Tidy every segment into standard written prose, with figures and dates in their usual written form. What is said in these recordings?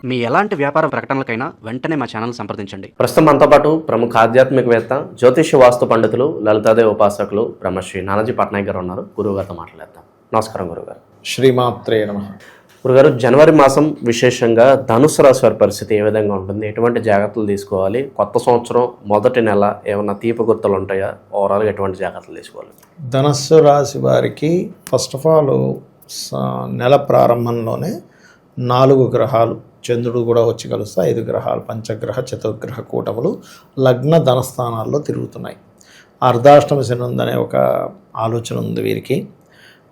మీ ఎలాంటి వ్యాపార ప్రకటనలకైనా వెంటనే మా ఛానల్ సంప్రదించండి. ప్రస్తుతం మనతో పాటు ప్రముఖ ఆధ్యాత్మికవేత్త, జ్యోతిష్య వాస్తు పండితులు, లలితాదేవి ఉపాసకులు బ్రహ్మశ్రీ నానాజీ పట్నాయక్ గారు ఉన్నారు. గురువుగారితో మాట్లాడేద్దాం. నమస్కారం గురుగారు. శ్రీమాత్రే నమః. గురుగారు, జనవరి మాసం విశేషంగా ధనుసు రాశి వారి పరిస్థితి ఏ విధంగా ఉంటుంది? ఎటువంటి జాగ్రత్తలు తీసుకోవాలి? కొత్త సంవత్సరం మొదటి నెల ఏమైనా తీపి గుర్తులు ఉంటాయా? ఓవరాల్గా ఎటువంటి జాగ్రత్తలు తీసుకోవాలి? ధనస్సు రాశి వారికి ఫస్ట్ ఆఫ్ ఆల్ నెల ప్రారంభంలోనే 4 గ్రహాలు, చంద్రుడు కూడా వచ్చి కలుస్తే 5 గ్రహాలు, పంచగ్రహ చతుర్గ్రహ కూటములు లగ్న ధనస్థానాల్లో తిరుగుతున్నాయి. అర్ధాష్టమ శని ఉందనే ఒక ఆలోచన ఉంది వీరికి.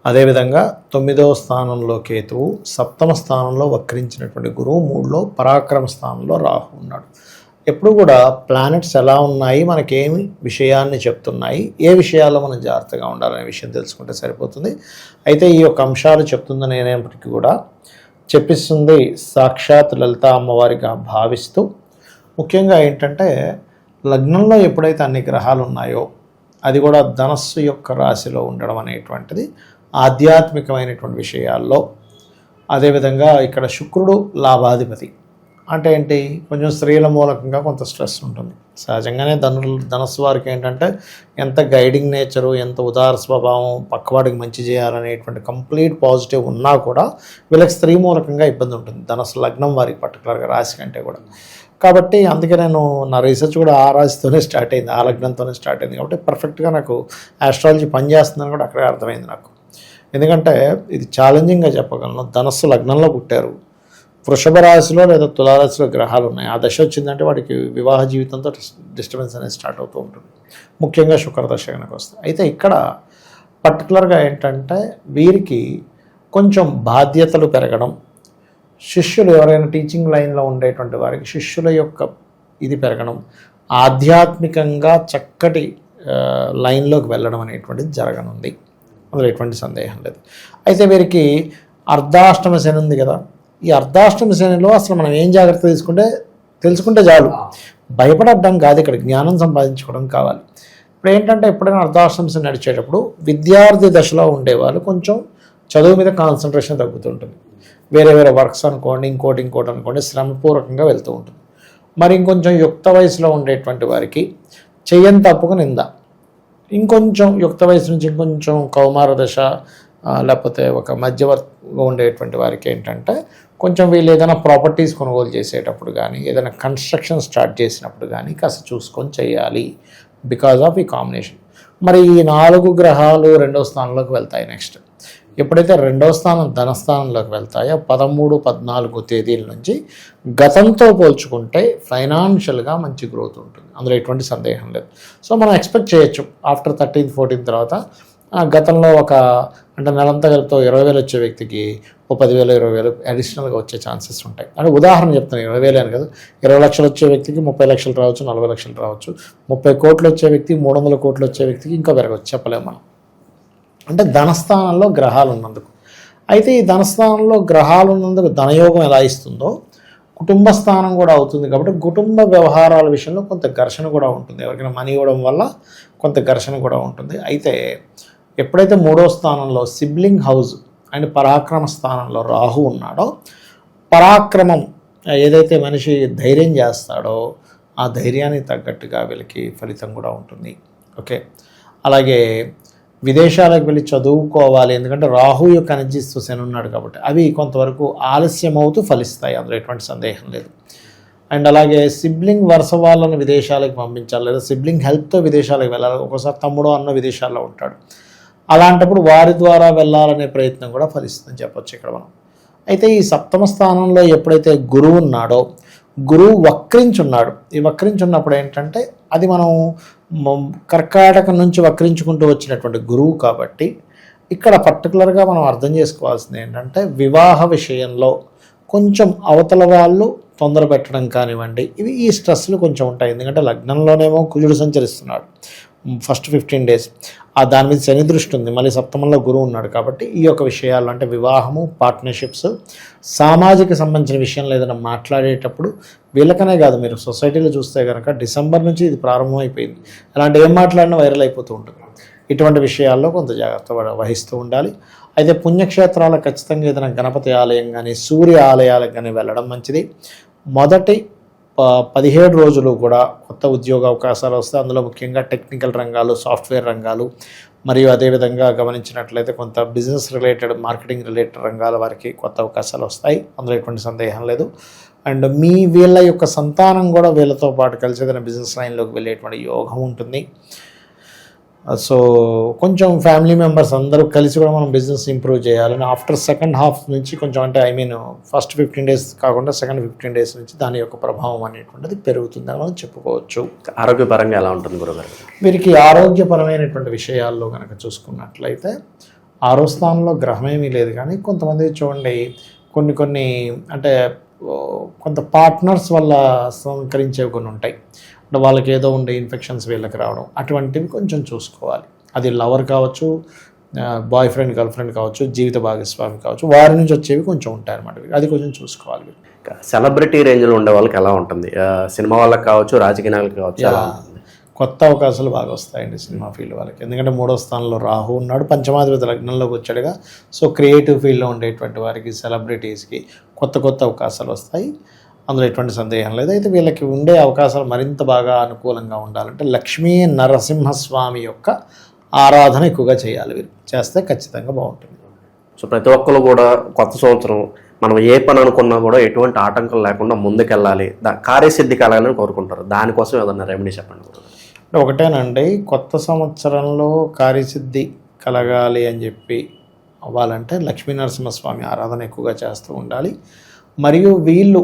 అదేవిధంగా 9వ స్థానంలో కేతువు, 7వ స్థానంలో వక్రించినటువంటి గురువు, 3లో పరాక్రమ స్థానంలో రాహు ఉన్నాడు. ఎప్పుడు కూడా ప్లానెట్స్ ఎలా ఉన్నాయి, మనకేమి విషయాన్ని చెప్తున్నాయి, ఏ విషయాల్లో మనం జాగ్రత్తగా ఉండాలనే విషయం తెలుసుకుంటే సరిపోతుంది. అయితే ఈ యొక్క అంశాలు చెప్తుంది నేనేపటికీ కూడా చెప్పిస్తుంది సాక్షాత్ లలితా అమ్మవారిగా భావిస్తూ, ముఖ్యంగా ఏంటంటే లగ్నంలో ఎప్పుడైతే అన్ని గ్రహాలు ఉన్నాయో అది కూడా ధనస్సు యొక్క రాశిలో ఉండడం అనేటువంటిది ఆధ్యాత్మికమైనటువంటి విషయాల్లో, అదేవిధంగా ఇక్కడ శుక్రుడు లాభాధిపతి అంటే ఏంటి, కొంచెం స్త్రీల మూలకంగా కొంత స్ట్రెస్ ఉంటుంది. సహజంగానే ధనస్సు వారికి ఏంటంటే ఎంత గైడింగ్ నేచరు, ఎంత ఉదార స్వభావం, పక్కవాడికి మంచి చేయాలనేటువంటి కంప్లీట్ పాజిటివ్ ఉన్నా కూడా వీళ్ళకి స్త్రీ మూలకంగా ఇబ్బంది ఉంటుంది ధనస్సు లగ్నం వారికి, పర్టికులర్గా రాశి కంటే కూడా. కాబట్టి అందుకే నేను నా రీసెర్చ్ కూడా ఆ రాశితోనే స్టార్ట్ అయింది, ఆ లగ్నంతోనే స్టార్ట్ అయింది. కాబట్టి పర్ఫెక్ట్గా నాకు ఆస్ట్రాలజీ పనిచేస్తుందని కూడా అక్కడే అర్థమైంది నాకు. ఎందుకంటే ఇది ఛాలెంజింగ్గా చెప్పగలను. ధనస్సు లగ్నంలో పుట్టారు, వృషభ రాశిలో లేదా తులారాశిలో గ్రహాలు ఉన్నాయి. ఆ దశ వచ్చిందంటే వాడికి వివాహ జీవితంతో డిస్టర్బెన్స్ అనేది స్టార్ట్ అవుతూ ఉంటుంది, ముఖ్యంగా శుక్రదశ కనుక వస్తుంది. అయితే ఇక్కడ పర్టికులర్గా ఏంటంటే వీరికి కొంచెం బాధ్యతలు పెరగడం, శిష్యులు ఎవరైనా టీచింగ్ లైన్లో ఉండేటువంటి వారికి శిష్యుల యొక్క ఇది పెరగడం, ఆధ్యాత్మికంగా చక్కటి లైన్లోకి వెళ్ళడం అనేటువంటిది జరగనుంది, అందులో ఎటువంటి సందేహం లేదు. అయితే వీరికి అర్ధాష్టమ శని ఉంది కదా, ఈ అర్ధాష్టమ శనిలో అసలు మనం ఏం జాగ్రత్త తెలుసుకుంటే చాలు. భయపడడం కాదు, ఇక్కడ జ్ఞానం సంపాదించుకోవడం కావాలి. ఇప్పుడు ఏంటంటే ఎప్పుడైనా అర్ధాష్టమ శని నడిచేటప్పుడు విద్యార్థి దశలో ఉండేవాళ్ళు కొంచెం చదువు మీద కాన్సన్ట్రేషన్ తగ్గుతుంటుంది. వేరే వేరే వర్క్స్ అనుకోండి, ఇంకోటి అనుకోండి, శ్రమపూర్వకంగా వెళ్తూ ఉంటుంది. మరి ఇంకొంచెం యుక్త వయసులో ఉండేటువంటి వారికి చెయ్యని తప్పుకు నింద, ఇంకొంచెం యుక్త వయసు నుంచి ఇంకొంచెం కౌమార దశ లేకపోతే ఒక మధ్యవర్తిగా ఉండేటువంటి వారికి ఏంటంటే కొంచెం వీళ్ళు ఏదైనా ప్రాపర్టీస్ కొనుగోలు చేసేటప్పుడు కానీ, ఏదైనా కన్స్ట్రక్షన్ స్టార్ట్ చేసినప్పుడు కానీ కాస్త చూసుకొని చేయాలి, బికాజ్ ఆఫ్ ఈ కాంబినేషన్. మరి ఈ 4 గ్రహాలు 2వ స్థానంలోకి వెళ్తాయి. నెక్స్ట్ ఎప్పుడైతే 2వ స్థానం ధనస్థానంలోకి వెళ్తాయో 13, 14 తేదీల నుంచి గతంతో పోల్చుకుంటే ఫైనాన్షియల్గా మంచి గ్రోత్ ఉంటుంది, అందులో ఎటువంటి సందేహం లేదు. సో మనం ఎక్స్పెక్ట్ చేయొచ్చు ఆఫ్టర్ 13, 14 తర్వాత గతంలో అంటే నెలంతా కలిపితే 20,000 వచ్చే వ్యక్తికి 10,000, 20,000 అడిషనల్గా వచ్చే ఛాన్సెస్ ఉంటాయి. అంటే ఉదాహరణ చెప్తాను, 20,000 అని కదా, 20 లక్షలు వచ్చే వ్యక్తికి 30 లక్షలు రావచ్చు, 40 లక్షలు రావచ్చు. 30 కోట్లు వచ్చే వ్యక్తికి 300 కోట్లు వచ్చే వ్యక్తికి ఇంకా పెరగవచ్చు, చెప్పలేము మనం. అంటే ధనస్థానంలో గ్రహాలు ఉన్నందుకు. అయితే ఈ ధనస్థానంలో గ్రహాలు ఉన్నందుకు ధనయోగం ఎలా ఇస్తుందో కుటుంబ స్థానం కూడా అవుతుంది. కాబట్టి కుటుంబ వ్యవహారాల విషయంలో కొంత ఘర్షణ కూడా ఉంటుంది, ఎవరికైనా మనీ ఇవ్వడం వల్ల కొంత ఘర్షణ కూడా ఉంటుంది. అయితే ఎప్పుడైతే 3వ స్థానంలో సిబ్లింగ్ హౌస్ అండ్ పరాక్రమ స్థానంలో రాహు ఉన్నాడో, పరాక్రమం ఏదైతే మనిషి ధైర్యం చేస్తాడో ఆ ధైర్యానికి తగ్గట్టుగా వీళ్ళకి ఫలితం కూడా ఉంటుంది. ఓకే, అలాగే విదేశాలకు వెళ్ళి చదువుకోవాలి, ఎందుకంటే రాహు యొక్క ఎనర్జీస్తో శని ఉన్నాడు కాబట్టి అవి కొంతవరకు ఆలస్యం అవుతూ ఫలిస్తాయి, అందులో ఎటువంటి సందేహం లేదు. అండ్ అలాగే సిబ్లింగ్ వరుస వాళ్ళని విదేశాలకు పంపించాలి, లేదా సిబ్లింగ్ హెల్ప్తో విదేశాలకు వెళ్ళాలి. ఒకసారి తమ్ముడో అన్న విదేశాల్లో ఉంటాడు, అలాంటప్పుడు వారి ద్వారా వెళ్ళాలనే ప్రయత్నం కూడా ఫలిస్తుందని చెప్పొచ్చు ఇక్కడ మనం. అయితే ఈ 7వ స్థానంలో ఎప్పుడైతే గురువు ఉన్నాడో, గురువు వక్రించున్నాడు. ఈ వక్రించున్నప్పుడు ఏంటంటే అది మనం కర్కాటకం నుంచి వక్రించుకుంటూ వచ్చినటువంటి గురువు కాబట్టి ఇక్కడ పర్టికులర్గా మనం అర్థం చేసుకోవాల్సింది ఏంటంటే వివాహ విషయంలో కొంచెం అవతల వాళ్ళు తొందర పెట్టడం కానివ్వండి, ఇవి ఈ స్ట్రెస్లు కొంచెం ఉంటాయి. ఎందుకంటే లగ్నంలోనేమో కుజుడు సంచరిస్తున్నాడు ఫస్ట్ 15 డేస్, దాని మీద శని దృష్టి ఉంది, మళ్ళీ 7వ గురువు ఉన్నాడు. కాబట్టి ఈ యొక్క విషయాలు అంటే వివాహము, పార్ట్నర్షిప్స్, సామాజిక సంబంధించిన విషయంలో ఏదైనా మాట్లాడేటప్పుడు వీళ్ళకనే కాదు, మీరు సొసైటీలో చూస్తే కనుక డిసెంబర్ నుంచి ఇది ప్రారంభమైపోయింది, అలాంటి ఏం మాట్లాడినా వైరల్ అయిపోతూ ఉంటుంది. ఇటువంటి విషయాల్లో కొంత జాగ్రత్త వహిస్తూ ఉండాలి. అయితే పుణ్యక్షేత్రాలకు ఖచ్చితంగా ఏదైనా గణపతి ఆలయం కానీ సూర్య ఆలయాలకు కానీ వెళ్ళడం మంచిది. మొదటి 17 రోజులు కూడా కొత్త ఉద్యోగ అవకాశాలు వస్తాయి. అందులో ముఖ్యంగా టెక్నికల్ రంగాలు, సాఫ్ట్వేర్ రంగాలు, మరియు అదేవిధంగా గమనించినట్లయితే కొంత బిజినెస్ రిలేటెడ్, మార్కెటింగ్ రిలేటెడ్ రంగాల వారికి కొత్త అవకాశాలు వస్తాయి. అందులో ఎటువంటి సందేహం లేదు. అండ్ వీళ్ళ యొక్క సంతానం కూడా వీళ్ళతో పాటు కలిసి ఏదైనా బిజినెస్ లైన్లోకి వెళ్ళేటువంటి యోగం ఉంటుంది. సో కొంచెం ఫ్యామిలీ మెంబర్స్ అందరూ కలిసి కూడా మనం బిజినెస్ ఇంప్రూవ్ చేయాలని ఆఫ్టర్ సెకండ్ హాఫ్ నుంచి కొంచెం, అంటే ఫస్ట్ 15 days కాకుండా సెకండ్ 15 days నుంచి దాని యొక్క ప్రభావం అనేటువంటిది పెరుగుతుందని మనం చెప్పుకోవచ్చు. ఆరోగ్యపరంగా ఎలా ఉంటుంది గురుగారు? వీరికి ఆరోగ్యపరమైనటువంటి విషయాల్లో కనుక చూసుకున్నట్లయితే 6వ స్థానంలో గ్రహం ఏమీ లేదు, కానీ కొంతమంది చూడండి కొన్ని అంటే కొంత పార్ట్నర్స్ వల్ల సంకరించేవి కొన్ని ఉంటాయి. అంటే వాళ్ళకి ఏదో ఉండే ఇన్ఫెక్షన్స్ వీళ్ళకి రావడం, అటువంటివి కొంచెం చూసుకోవాలి. అది లవర్ కావచ్చు, బాయ్ ఫ్రెండ్, గర్ల్ ఫ్రెండ్ కావచ్చు, జీవిత భాగస్వామి కావచ్చు, వారి నుంచి వచ్చేవి కొంచెం ఉంటాయి అన్నమాట. అది కొంచెం చూసుకోవాలి. సెలబ్రిటీ రేంజ్లో ఉండే వాళ్ళకి ఎలా ఉంటుంది? సినిమా వాళ్ళకి కావచ్చు, రాజకీయ నాయకులకు కావచ్చు, కొత్త అవకాశాలు బాగా వస్తాయండి సినిమా ఫీల్డ్ వాళ్ళకి. ఎందుకంటే 3వ స్థానంలో రాహు ఉన్నాడు, పంచమాధిపతి లగ్నంలోకి వచ్చాడుగా. సో క్రియేటివ్ ఫీల్డ్లో ఉండేటువంటి వారికి, సెలబ్రిటీస్కి కొత్త అవకాశాలు వస్తాయి. అందులో ఎటువంటి సందేహం లేదు. అయితే వీళ్ళకి ఉండే అవకాశాలు మరింత బాగా అనుకూలంగా ఉండాలంటే లక్ష్మీ నరసింహస్వామి యొక్క ఆరాధన ఎక్కువగా చేయాలి. వీరు చేస్తే ఖచ్చితంగా బాగుంటుంది. సో ప్రతి ఒక్కరు కూడా కొత్త సంవత్సరం మనం ఏ పని అనుకున్నా కూడా ఎటువంటి ఆటంకం లేకుండా ముందుకెళ్ళాలి, కార్యసిద్ధి కలగాలని కోరుకుంటారు. దానికోసం ఏదన్నా రెమెడీ చెప్పండి. ఒకటేనండి, కొత్త సంవత్సరంలో కార్యసిద్ధి కలగాలి అని చెప్పి అవ్వాలంటే లక్ష్మీ నరసింహస్వామి ఆరాధన ఎక్కువగా చేస్తూ ఉండాలి. మరియు వీళ్ళు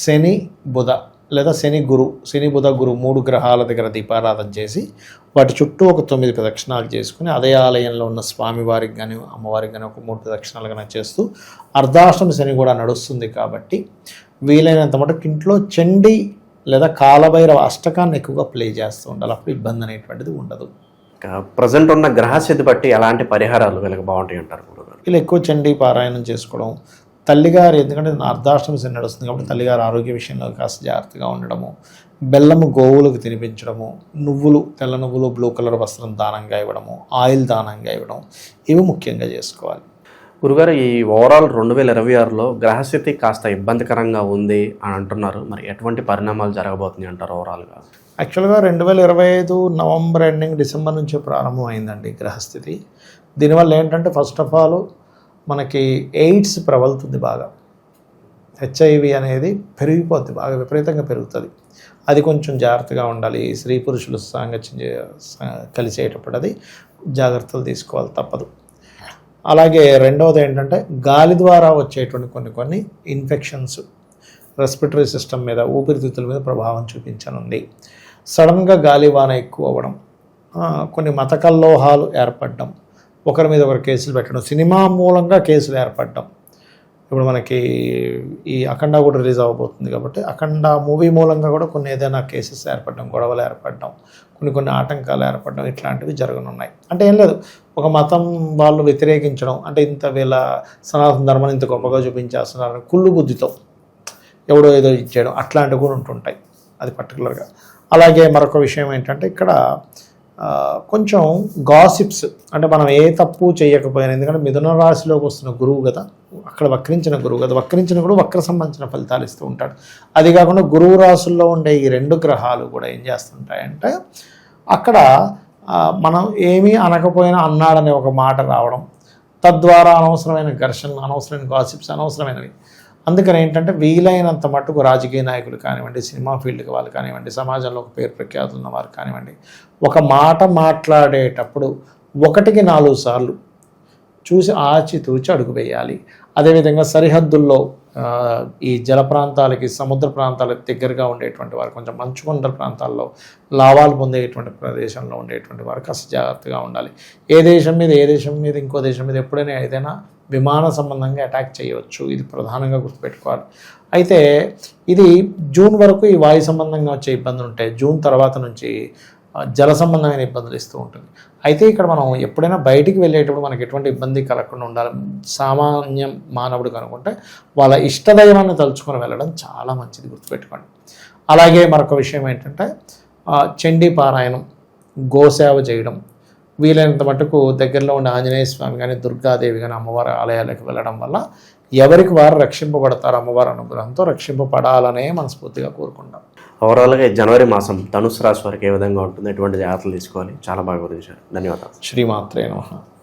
శని బుధ లేదా శని బుధ గురు 3 గ్రహాల దగ్గర దీపారాధన చేసి వాటి చుట్టూ ఒక 9 ప్రదక్షిణాలు చేసుకుని అదే ఆలయంలో ఉన్న స్వామివారికి కానీ అమ్మవారికి కానీ ఒక 3 ప్రదక్షిణాలు కానీ చేస్తూ, అర్ధాష్టమి శని కూడా నడుస్తుంది కాబట్టి వీలైనంత మటుకు ఇంట్లో చండీ లేదా కాలభైరవ అష్టకాన్ని ఎక్కువగా ప్లే చేస్తూ ఉండాలి. అప్పుడు ఇబ్బంది అనేటువంటిది ఉండదు. ప్రజెంట్ ఉన్న గ్రహస్థితి బట్టి ఎలాంటి పరిహారాలు వీళ్ళకి బాగుంటాయి అంటారు? వీళ్ళు ఎక్కువ చండీ పారాయణం చేసుకోవడం, తల్లిగారు, ఎందుకంటే అర్ధాష్టమి శని నడుస్తుంది కాబట్టి తల్లిగారు ఆరోగ్య విషయంలో కాస్త జాగ్రత్తగా ఉండడము, బెల్లము గోవులకు తినిపించడము, తెల్ల నువ్వులు బ్లూ కలర్ వస్త్రం దానంగా ఇవ్వడము, ఆయిల్ దానంగా ఇవ్వడం, ఇవి ముఖ్యంగా చేసుకోవాలి. గురుగారు, ఈ ఓవరాల్ 2026లో గ్రహస్థితి కాస్త ఇబ్బందికరంగా ఉంది అని అంటున్నారు. మరి ఎటువంటి పరిణామాలు జరగబోతున్నాయి అంటారు ఓవరాల్గా? యాక్చువల్గా 2025 నవంబర్ ఎండింగ్, డిసెంబర్ నుంచే ప్రారంభం అయిందండి గ్రహస్థితి. దీనివల్ల ఏంటంటే ఫస్ట్ ఆఫ్ ఆల్ మనకి ఎయిడ్స్ ప్రబలుతుంది బాగా. హెచ్ఐవి అనేది పెరిగిపోద్ది, బాగా విపరీతంగా పెరుగుతుంది. అది కొంచెం జాగ్రత్తగా ఉండాలి. స్త్రీ పురుషులు సాంగత్యం కలిసేటప్పుడు అది జాగ్రత్తలు తీసుకోవాలి, తప్పదు. అలాగే రెండవది ఏంటంటే గాలి ద్వారా వచ్చేటువంటి కొన్ని ఇన్ఫెక్షన్స్ రెస్పిరేటరీ సిస్టమ్ మీద, ఊపిరితిత్తుల మీద ప్రభావం చూపించనుంది. సడన్గా గాలివాన ఎక్కువ అవ్వడం, కొన్ని మత కల్లోహాలు ఏర్పడడం, ఒకరి మీద ఒకరు కేసులు పెట్టడం, సినిమా మూలంగా కేసులు ఏర్పడడం. ఇప్పుడు మనకి ఈ అఖండ కూడా రిలీజ్ అవ్వబోతుంది కాబట్టి అఖండ మూవీ మూలంగా కూడా కొన్ని ఏదైనా కేసెస్ ఏర్పడడం, గొడవలు ఏర్పడడం, కొన్ని ఆటంకాలు ఏర్పడడం, ఇట్లాంటివి జరగనున్నాయి. అంటే ఏం లేదు, ఒక మతం వాళ్ళు వ్యతిరేకించడం, అంటే ఇంత వీళ్ళ సనాతన ధర్మాన్ని ఇంత గొప్పగా చూపించేస్తున్నారని కుళ్ళు బుద్ధితో ఎవడో ఏదో ఇచ్చేయడం, అట్లాంటివి కూడా ఉంటుంటాయి. అది పర్టికులర్గా. అలాగే మరొక విషయం ఏంటంటే ఇక్కడ కొంచెం గాసిప్స్, అంటే మనం ఏ తప్పు చేయకపోయినా, ఎందుకంటే మిథున రాశిలోకి వస్తున్న గురువు కదా, అక్కడ వక్రించిన గురువు కదా, కూడా వక్ర సంబంధించిన ఫలితాలు ఇస్తూ ఉంటాడు. అది కాకుండా గురువు రాశుల్లో ఉండే ఈ 2 గ్రహాలు కూడా ఏం చేస్తుంటాయంటే అక్కడ మనం ఏమీ అనకపోయినా అన్నాడనే ఒక మాట రావడం, తద్వారా అనవసరమైన ఘర్షణలు, అనవసరమైన గాసిప్స్, అనవసరమైనవి. అందుకని ఏంటంటే వీలైనంత మట్టుకు రాజకీయ నాయకులు కానివ్వండి, సినిమా ఫీల్డ్కి వాళ్ళు కానివ్వండి, సమాజంలో ఒక పేరు ప్రఖ్యాతులు ఉన్న వారు కానివ్వండి, ఒక మాట మాట్లాడేటప్పుడు 1కి 4 సార్లు చూసి ఆచితూచి అడుగు వేయాలి. అదేవిధంగా సరిహద్దుల్లో ఈ జల ప్రాంతాలకి, సముద్ర ప్రాంతాలకు దగ్గరగా ఉండేటువంటి వారు, కొంచెం మంచుకొండల ప్రాంతాల్లో లాభాలు పొందేటువంటి ప్రదేశంలో ఉండేటువంటి వారు కాస్త జాగ్రత్తగా ఉండాలి. ఏ దేశం మీద ఇంకో దేశం మీద ఎప్పుడైనా ఏదైనా విమాన సంబంధంగా అటాక్ చేయవచ్చు. ఇది ప్రధానంగా గుర్తుపెట్టుకోవాలి. అయితే ఇది జూన్ వరకు ఈ వాయు సంబంధంగా వచ్చే ఇబ్బందులు ఉంటాయి. జూన్ తర్వాత నుంచి జల సంబంధమైన ఇబ్బందులు ఇస్తూ ఉంటుంది. అయితే ఇక్కడ మనం ఎప్పుడైనా బయటికి వెళ్ళేటప్పుడు మనకి ఎటువంటి ఇబ్బంది కలగకుండా ఉండాలి. సామాన్య మానవుడు కనుకుంటే వాళ్ళ ఇష్టదైవాన్ని తలుచుకొని వెళ్ళడం చాలా మంచిది, గుర్తుపెట్టుకోండి. అలాగే మరొక విషయం ఏంటంటే చండీ పారాయణం, గోసేవ చేయడం, వీలైనంత మటుకు దగ్గరలో ఉన్న ఆంజనేయ స్వామి కానీ దుర్గాదేవి కానీ అమ్మవారి ఆలయాలకు వెళ్ళడం వల్ల ఎవరికి వారు రక్షింపబడతారు, అమ్మవారి అనుగ్రహంతో రక్షింపబడాలనే మనస్ఫూర్తిగా కోరుకుంటాం. ఓవరాల్గా ఈ జనవరి మాసం ధనుసు రాశి వారికి ఏ విధంగా ఉంటుంది, ఎటువంటి జాగ్రత్తలు తీసుకోవాలి, చాలా బాగా వివరించారు. ధన్యవాదాలు. శ్రీమాత్రే నమః.